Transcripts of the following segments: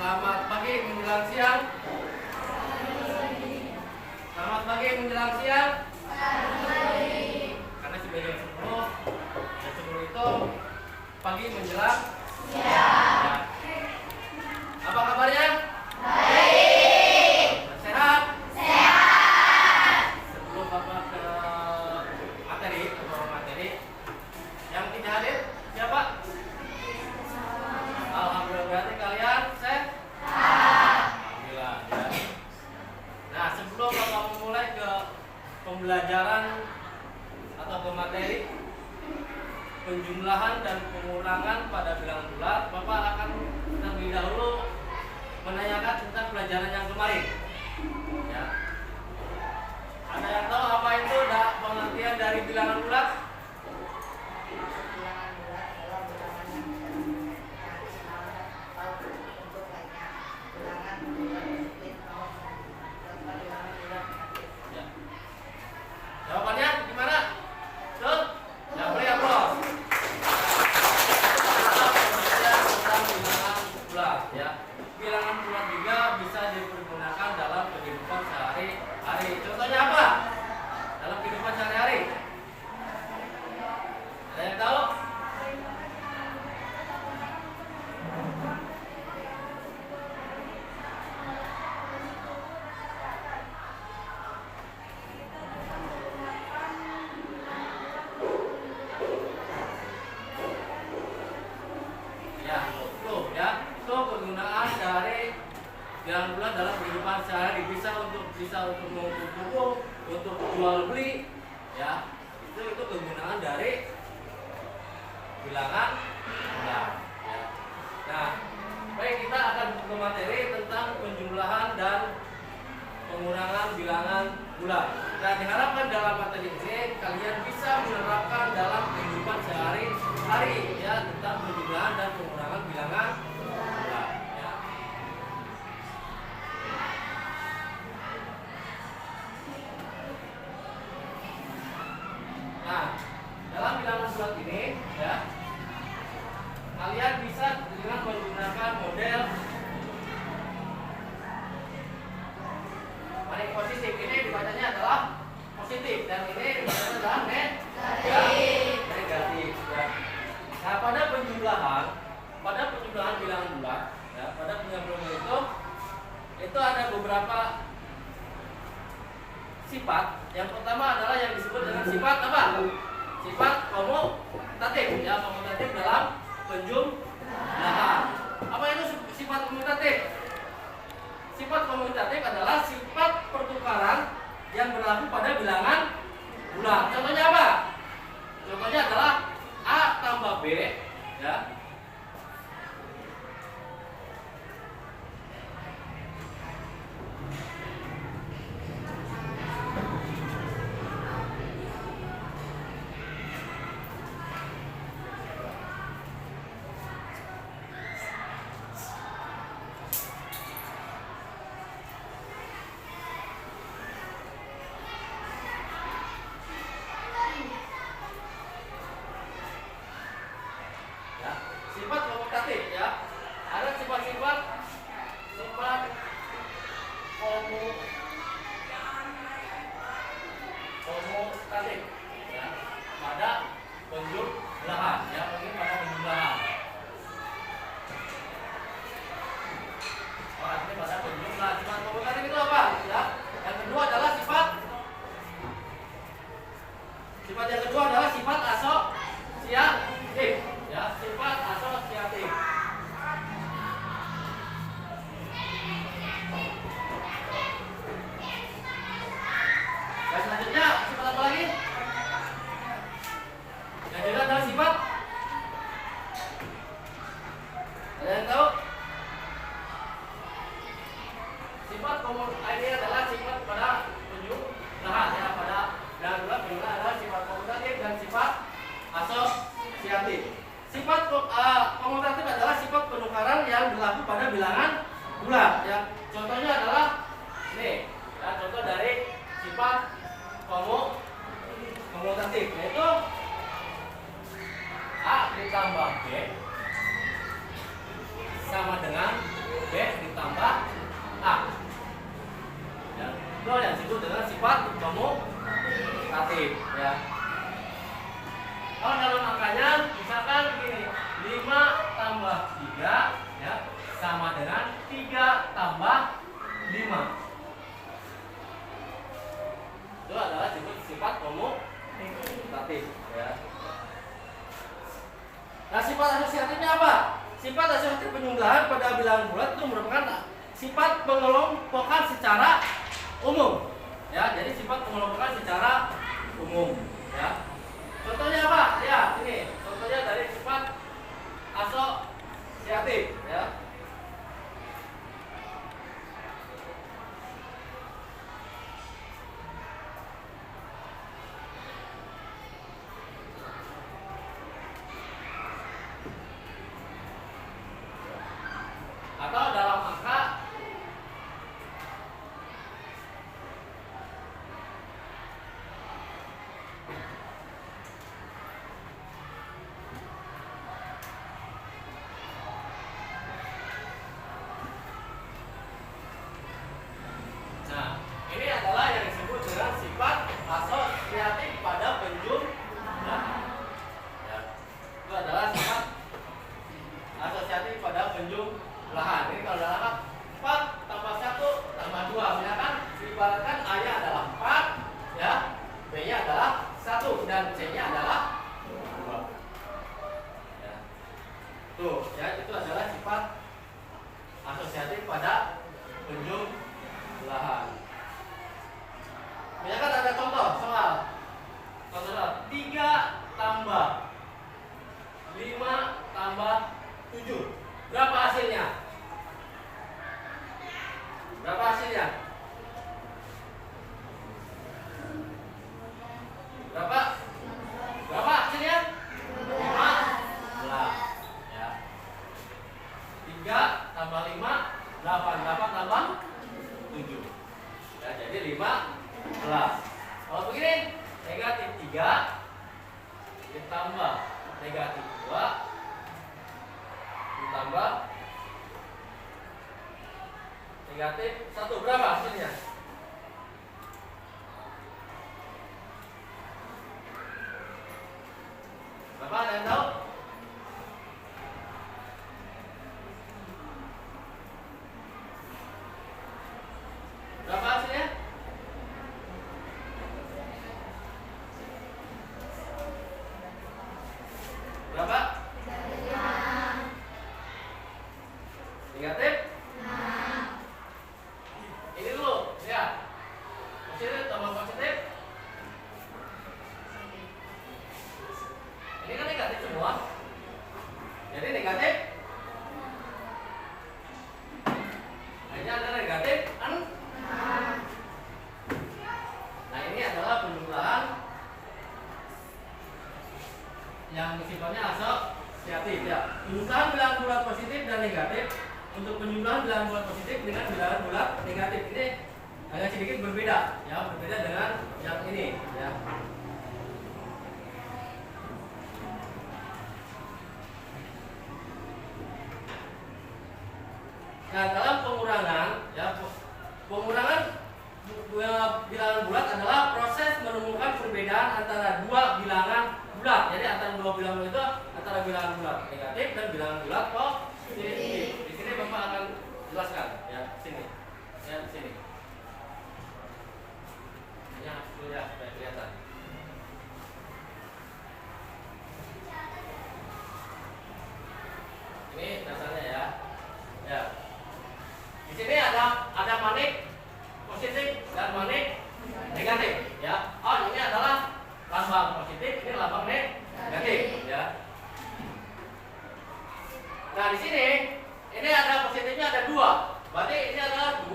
Selamat pagi menjelang siang. Selamat pagi menjelang siang. Karena sudah jam 10. Jam 10 itu pagi menjelang siang. Ya. Apa kabarnya? Baik. Sehat? Sehat. Sebelum Bapak ke materi yang tidak hadir siapa? Alhamdulillah, berarti kalian sehat? Alhamdulillah ya. Nah, sebelum Bapak memulai ke pembelajaran atau ke materi penjumlahan dan pengurangan pada bilangan bulat, Bapak akan terlebih dahulu menanyakan tentang pelajaran yang kemarin. Ya. Ada yang tahu apa itu pengertian dari bilangan bulat? Jawabannya gimana? Betul? Ya, boleh ya, Bro. Tentang bilangan bulat ya. Bilangan bulat juga bisa dipergunakan dalam kehidupan sehari-hari. Contohnya apa? Dalam kehidupan sehari-hari. Ada yang tahu? Penggunaan dari bilangan bulat dalam kehidupan sehari bisa untuk mengukur buku, untuk jual beli, ya itu penggunaan dari bilangan bulat. Ya. Nah, baik kita akan ke materi tentang penjumlahan dan pengurangan bilangan bulat. Dan diharapkan dalam materi ini kalian bisa menerapkan dalam kehidupan sehari-hari ya tentang penjumlahan dan pengurangan bilangan bulat. Ya. Nah, dalam bilangan bulat ini ya kalian bisa dengan menggunakan model manik positif. Ini dibacanya adalah positif dan ini dibacanya adalah negatif. Ya. Nah, pada penjumlahan bilangan bulat, ya, pada penjumlahan itu ada beberapa sifat. Yang pertama adalah yang disebut dengan sifat apa? Sifat komutatif. Ya, komutatif dalam penjumlahan. Apa itu sifat komutatif? Sifat komutatif adalah sifat pertukaran yang berlaku pada bilangan bulat. Contohnya apa? Contohnya adalah A tambah B, ya. Sifat komutatif ya. Ada sifat-sifat komutatif ya pada penjumlahan ya, mungkin pada penjumlahan. Ini pada penjumlahan. Sifat komutatif itu apa? Ya. Yang kedua adalah sifat yang kedua adalah sifat asosiatif. Ya, sifat asosiatif. Dan selanjutnya sifat apa lagi? Yang kedua adalah sifat. Ada yang tahu? Sifat ini adalah sifat pada penjumlahan ya, pada bilangan bulat penjumlahan adalah sifat komutatif dan sifat asosiatif. Sifat komutatif adalah sifat penukaran yang berlaku pada bilangan bulat ya. Contohnya adalah ini ya, contoh dari sifat komutatif yaitu A ditambah B sama dengan B penjumlahan pada bilangan bulat itu merupakan sifat pengelompokan secara umum. Ya, jadi sifat pengelompokan secara umum. Ya. Contohnya apa? Ya, ini contohnya dari sifat asosiatif. Ya. Atau dalam angka nah, ini adalah yang disebut dengan sifat asosiatif pada penjumlahan. Ya. Itu adalah sifat asosiatif pada penjumlahan. Ini kalau dalam 4 tambah 1 tambah 2, misalkan diibaratkan A-nya adalah 4, ya, B-nya adalah 1 dan C-nya adalah 2. Ya. Tuh, ya, itu adalah sifat asosiatif pada penjumlahan. Misalkan ada contoh soal. Contoh 3 tambah 5 tambah 7. Berapa hasilnya? Berapa hasilnya? Berapa? Berapa hasilnya? 15. Ya. 3 tambah 5 8. 8 tambah 7. Ya, jadi 15. Kalau begini, negatif 3 ditambah negatif 2 ditambah negatif 1. Berapa hasilnya? Berapa, ada yang tahu? Berapa hasilnya? Berapa? Negatif? Ini dulu, ya. Positif tambah positif. Ini kan negatif semua. Jadi negatif. Ini ada negatif 6. Nah, ini adalah penjumlahan yang sifatnya asosiatif, ya. Penjumlahan bilangan bulat positif dan negatif. Untuk penjumlahan bilangan bulat positif dengan bilangan bulat negatif ini agak sedikit berbeda, ya, berbeda dengan yang ini, ya. Nah, dalam pengurangan, ya, pengurangan bilangan bulat adalah proses menemukan perbedaan antara dua bilangan bulat. Jadi antara dua bilangan itu antara bilangan bulat negatif dan bilangan bulat positif. Di sini Bapak akan jelaskan, ya, sini, ya, sini. Ya, sudah kelihatan. Ini dasarnya, ya. Ya. Di sini ada manik positif dan manik negatif, ya. Oh, ini adalah lambang positif, ini lambang negatif, ya. Nah, di sini ini ada positifnya ada 2. Berarti ini adalah 2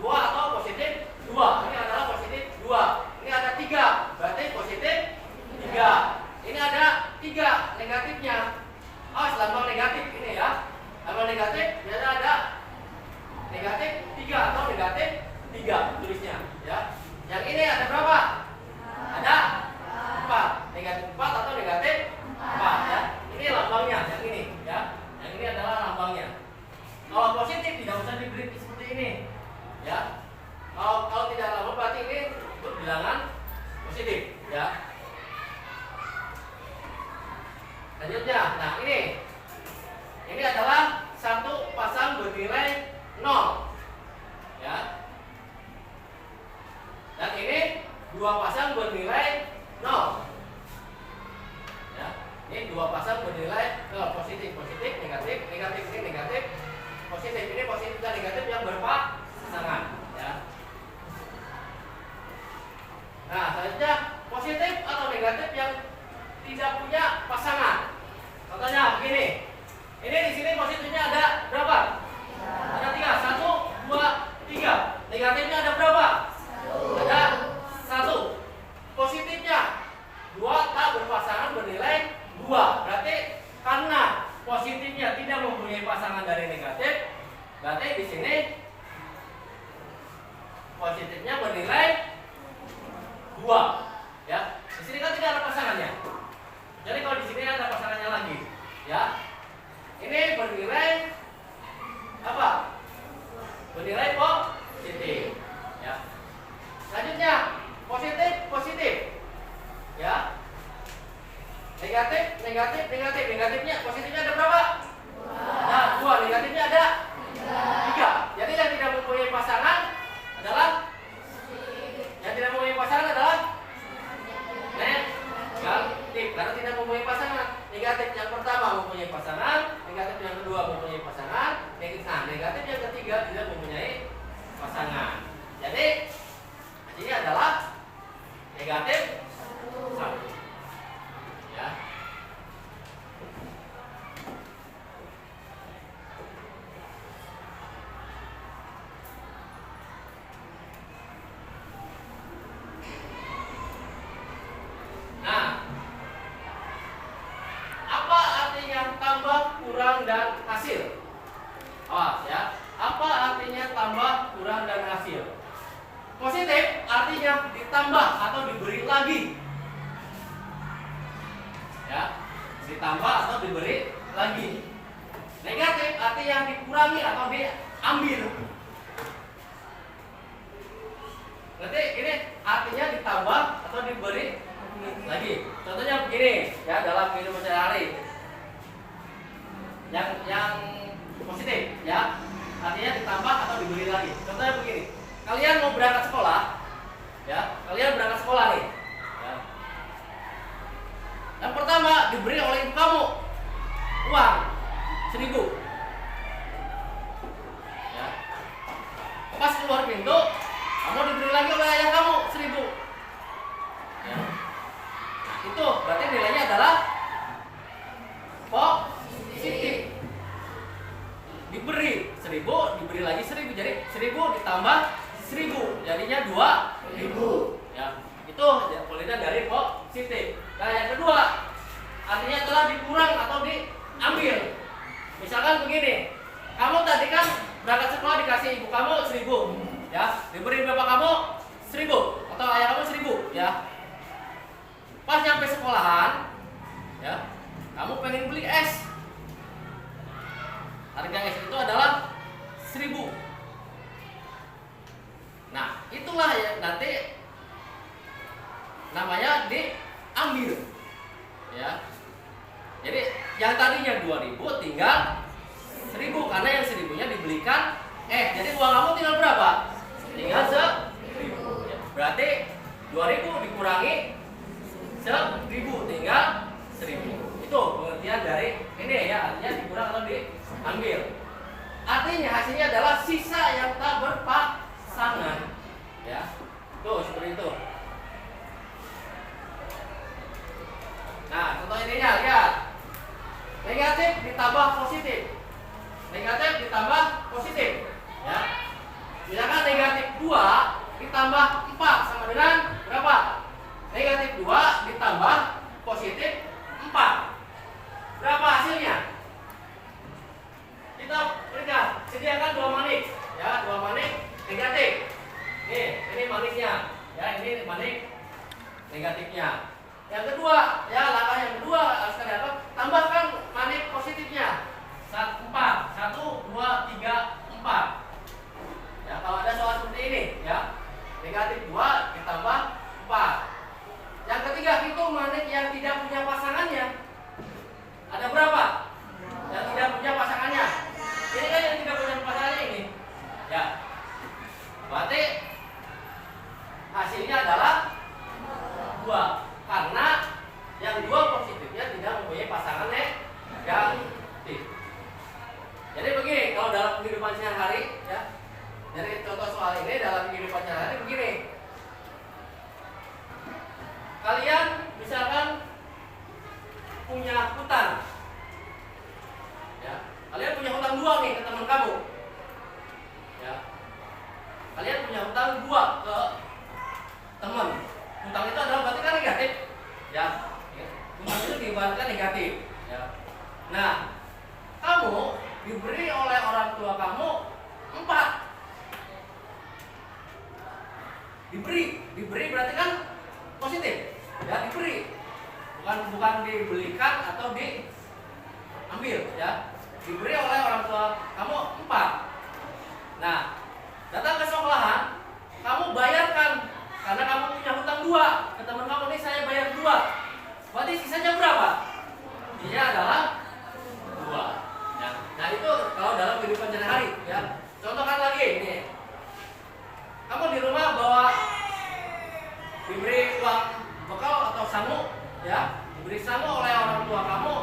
atau positif 2. Ini adalah positif 2. Ini ada 3. Berarti positif 3. Ini ada 3 negatifnya. Oh, lambang negatif ini, ya. Lambang negatif biasanya ada negatif 3 atau negatif 3 tulisnya, ya. Yang ini ada berapa? Ada 4. Negatif 4 atau negatif 4, ya. Ini lambangnya, yang ini, ya. Yang ini adalah lambangnya. Kalau positif tidak usah diberi seperti ini, ya. Kalau tidak lambang berarti ini untuk bilangan positif, ya. Selanjutnya, nah ini adalah satu pasang bernilai 0, ya. Dan ini 2 pasang bernilai 0, ya. Ini 2 pasang bernilai 0, positif, positif, negatif, negatif, ini mempunyai pasangan dari negatif, berarti di sini positifnya bernilai 2. Ya, di sini kan tidak ada pasangannya. Jadi kalau di sini ada pasangannya lagi, ya. Ini bernilai apa? Bernilai positif. Ya. Selanjutnya positif, positif. Ya. Negatif, negatif, negatif. Negatifnya, positifnya ada berapa? Nah, 2. Negatifnya ada 3. Jadi yang tidak mempunyai pasangan adalah negatif, karena tidak mempunyai pasangan. Negatif yang pertama mempunyai pasangan, negatif yang kedua mempunyai pasangan, negatif yang ketiga tidak mempunyai pasangan. Jadi ini adalah negatif 1. Ya. Nah, apa artinya tambah, kurang, dan hasil? Awas ya. Apa artinya tambah, kurang, dan hasil? Positif artinya ditambah atau diberi lagi. Ya, ditambah atau diberi lagi. Negatif artinya dikurangi atau diambil. Berarti ini artinya ditambah atau diberi lagi. Contohnya begini, ya, dalam kehidupan sehari-hari. Yang positif, ya, artinya ditambah atau diberi lagi. Contohnya begini. Kalian mau berangkat sekolah, ya, kalian berangkat sekolah nih. Ya. Yang pertama diberi oleh ibu kamu uang 1.000. Ya. Pas keluar pintu, kamu diberi lagi oleh ayah kamu 1.000. Ya. Nah, itu berarti nilainya adalah positif. Diberi 1.000, diberi lagi 1.000, jadi 1.000 ditambah 1.000, jadinya 2.000. Ya, itu kualitas dari positif. Nah, yang kedua artinya telah dikurang atau diambil. Misalkan begini, kamu tadi kan berangkat sekolah dikasih ibu kamu 1.000, ya, diberi bapak kamu 1.000 atau ayah kamu 1.000, ya. Pas nyampe sekolahan, ya, kamu pengen beli es. Harga es itu adalah 1.000. Nah, itulah yang nanti namanya diambil. Ya. Jadi yang tadinya 2.000 tinggal 1.000 karena yang 1.000-nya dibelikan jadi uang kamu tinggal berapa? Tinggal 1.000. Ya. Berarti 2.000 dikurangi 1.000 tinggal 1.000. Itu pengertian dari ini, ya, artinya dikurang atau diambil. Artinya hasilnya adalah sisa yang tak berpasangan. Ya. Tuh, seperti itu. Nah, contoh ininya, lihat. Negatif ditambah positif. Negatif ditambah positif. Ya. Misalkan negatif 2 ditambah 4 sama dengan berapa? Negatif 2 ditambah positif 4. Berapa hasilnya? Kita berikan, sediakan 2 manik, ya, 2 manik negatif. Nih, ini maniknya, ya, ini manik negatifnya. Yang kedua, ya, langkah yang kedua sekali apa? Tambahkan manik positifnya. 4, 1, 2, 3, 4. Ya, kalau ada soal seperti ini, ya, negatif 2 ditambah 4. Yang ketiga, itu manik yang tidak punya pasangannya. Ada berapa? Yang tidak punya pasangannya. Ini kan yang tidak punya pasangannya ini. Ya. Berarti hasilnya adalah 2. Karena yang 2 positifnya tidak mempunyai pasangan negatif. Jadi begini, kalau dalam kehidupan sehari-hari, ya, dari contoh soal ini dalam kehidupan sehari-hari begini. Kalian misalkan punya hutang, ya, kalian punya hutang 2 nih ke teman kamu, ya, kalian punya hutang 2 ke teman. Hutang itu adalah berarti kan negatif, ya, hutang itu diibaratkan negatif, ya. Nah, kamu diberi oleh orang tua kamu 4. Diberi berarti kan positif, ya, diberi, bukan dibelikan atau diambil, ya. Diberi oleh orang tua kamu 4. Nah, datang ke sekolahan, kamu bayarkan karena kamu punya hutang 2 ke teman kamu, nih saya bayar 2. Berarti sisanya berapa? Sisanya adalah 2. Ya. Nah, itu kalau dalam kehidupan sehari-hari, ya. Contohkan lagi ini. Kamu di rumah bawa diberi uang bekal atau sangu, ya. Diberi sangu oleh orang tua kamu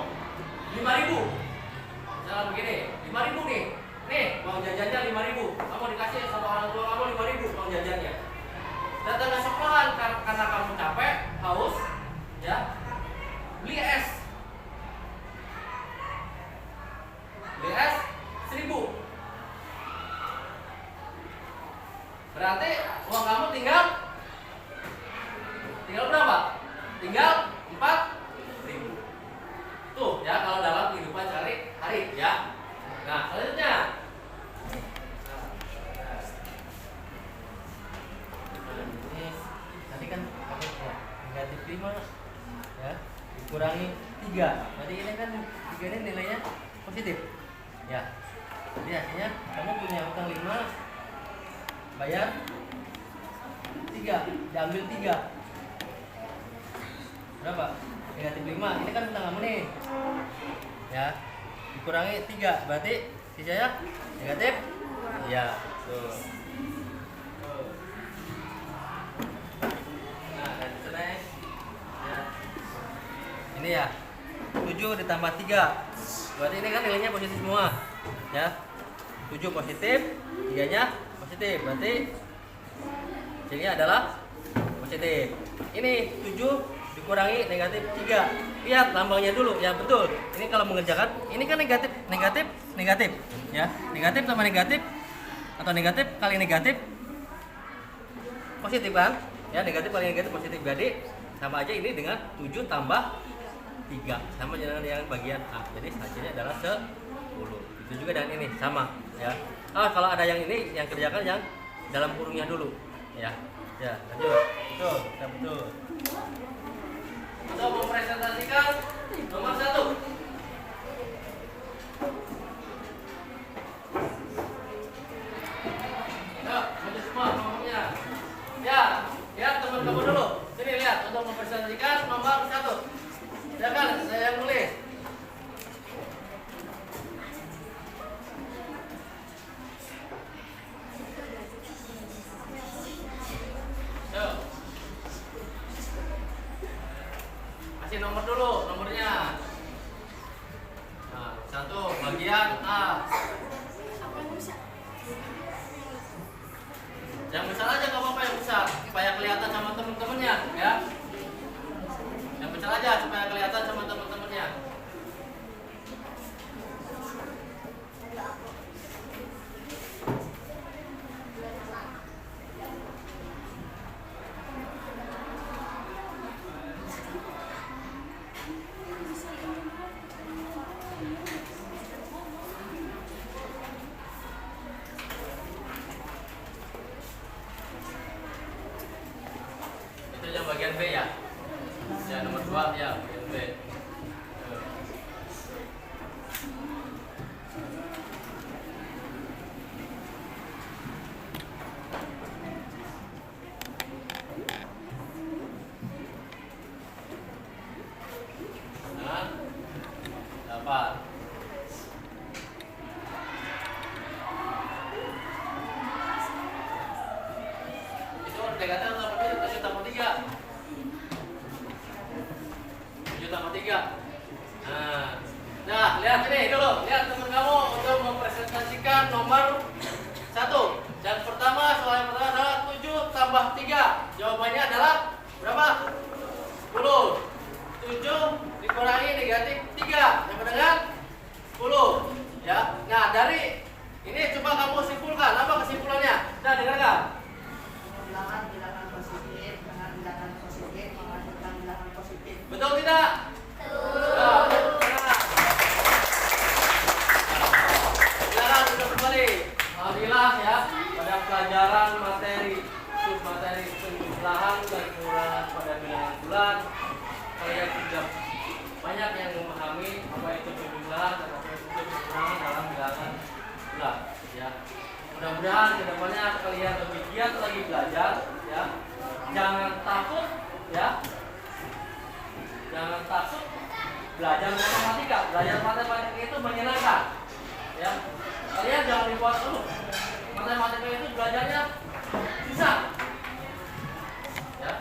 5.000. Misalnya begini, 5.000 nih. Nih, uang jajannya 5.000. Kamu dikasih sama orang tua kamu 5.000 uang jajannya. Datang ke sekolahan karena kamu capek, haus, ya. Beli es. Beli es 1.000. Berarti uang kamu tinggal berapa? Tinggal 4.000. Tuh, ya, kalau dalam kehidupan sehari-hari, ya. Nah, selanjutnya. Ini tadi kan pakai ya, negatif 5, ya, dikurangi 3. Berarti ini kan 3 ini nilainya positif. Ya. Jadi hasilnya kamu punya hutang 5, bayar 3, diambil 3. Berapa? Negatif 5. Ini kan hutang kamu nih. Ya. Dikurangi 3, berarti sisanya negatif. Ya, tuh. Nah, dan selesai. Ya. Ini ya. 7 ditambah 3. Berarti ini kan nilainya positif semua. Ya. 7 positif, 3-nya positif. Berarti hasilnya adalah positif. Ini 7 dikurangi negatif 3. Lihat lambangnya dulu, ya, betul. Ini kalau mengerjakan, ini kan negatif, ya. Negatif sama negatif atau negatif kali negatif positif kan? Ya, negatif kali negatif positif. Jadi sama aja ini dengan 7 tambah 3 sama dengan yang bagian A. Jadi hasilnya adalah 10. Itu juga dengan ini sama, ya. Kalau ada yang ini yang kerjakan yang dalam kurungnya dulu, ya. Ya, lanjut. Betul, ya, betul. Untuk mempresentasikan nomor 1. Ya, maju semua nomornya. Ya, lihat teman kamu dulu. Sini lihat untuk mempresentasikan nomor 1. Silakan, saya yang nulis. Nomor dulu, nomornya. Nah, 1 bagian A. Yang besar aja nggak apa-apa, yang besar supaya kelihatan sama temen-temennya, ya. Yang besar aja supaya kelihatan sama temen-temennya. Yang bagian B, ya. Ya, nomor 2, ya, bagian B. Nah, dapat. Itu dikatakan sama 7 tambah 3. 7 tambah 3. Nah, lihat ini dulu. Lihat teman kamu untuk mempresentasikan nomor 1. Dan pertama, soal yang pertama adalah 7 tambah 3. Jawabannya adalah berapa? 10. 7 dikurangi negatif 3. Yang dengan 10. Ya. Nah, dari ini coba kamu simpulkan. Apa kesimpulannya? Nah, dengarkan. Bilangan positif dengan bilangan positif menghasilkan bilangan positif. Betul tidak? Betul. Nah, Mudah-mudahan kedepannya kalian lebih giat lagi belajar, ya. Jangan takut, ya. Jangan takut belajar matematika. Belajar matematika itu menyenangkan, ya. Kalian jangan dibuat matematika itu belajarnya susah, ya.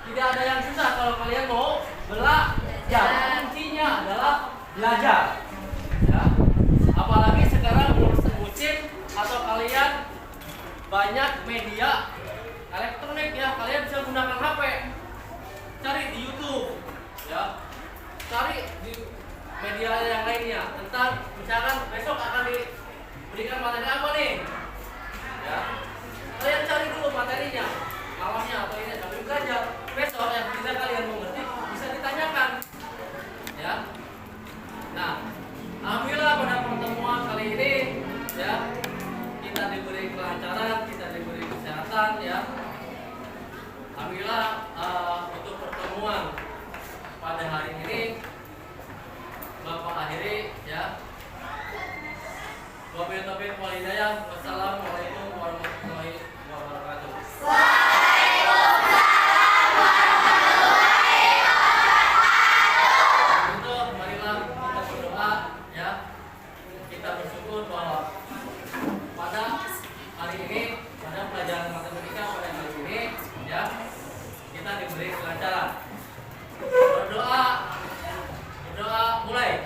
Tidak ada yang susah kalau kalian mau belajar. Kuncinya adalah belajar, ya. Apalagi sekarang musim atau kalian banyak media elektronik, ya. Kalian bisa gunakan HP, cari di YouTube, ya. Cari di media yang lainnya tentang, misalkan besok akan diberikan materi apa nih, ya. Kalian cari dulu materinya malamnya atau ini sambil belajar. Besok yang tidak kalian mengerti bisa ditanyakan, ya. Nah, alhamdulillah pada pertemuan kali ini, ya, kita diberi kelancaran, kita diberi kesehatan, ya. Alhamdulillah untuk pertemuan pada hari ini Bapak akhiri, ya. Wabillahi taufiq wal hidayah. Wassalamualaikum warahmatullahi wabarakatuh. Marilah kita berdoa, ya. Kita bersyukur bahwa pada hari ini, pada pelajaran matematika pada hari ini, ya, kita diberi kelancaran. Berdoa mulai.